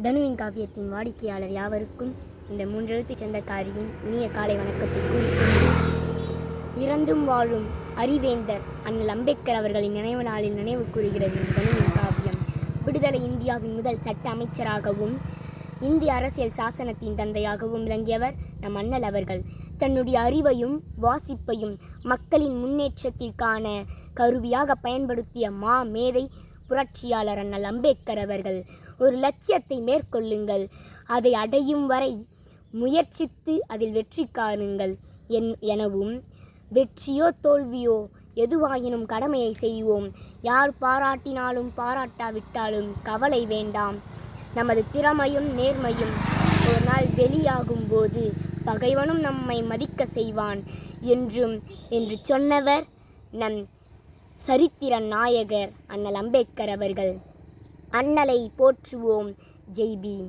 தனுவின் காவியத்தின் வாடிக்கையாளர் யாவருக்கும் இந்த மூன்றெழுத்து சொந்தக்காரியின் இனிய காலை வணக்கத்தை கூறிக்கொண்டு, இறந்தும் வாழும் அறிவேந்தர் அண்ணல் அம்பேத்கர் அவர்களின் நினைவு நாளில் நினைவு கூறுகிறது தனுவின் காவியம். விடுதலை இந்தியாவின் முதல் சட்ட அமைச்சராகவும் இந்திய அரசியல் சாசனத்தின் தந்தையாகவும் விளங்கியவர் நம் அண்ணல் அவர்கள். தன்னுடைய அறிவையும் வாசிப்பையும் மக்களின் முன்னேற்றத்திற்கான கருவியாக பயன்படுத்திய மேதை புரட்சியாளர் அண்ணல் அம்பேத்கர் அவர்கள். ஒரு லட்சியத்தை மேற்கொள்ளுங்கள், அதை அடையும் வரை முயற்சித்து அதில் வெற்றி காணுங்கள் எனவும், வெற்றியோ தோல்வியோ எதுவாயினும் கடமையை செய்வோம், யார் பாராட்டினாலும் பாராட்டாவிட்டாலும் கவலை வேண்டாம், நமது திறமையும் நேர்மையும் ஒரு நாள் வெளியாகும் போது பகைவனும் நம்மை மதிக்க செய்வான் என்று சொன்னவர் நம் சரித்திர நாயகர் அண்ணல் அம்பேத்கர் அவர்கள். அண்ணலை போற்றுவோம். ஜெய் பீம்.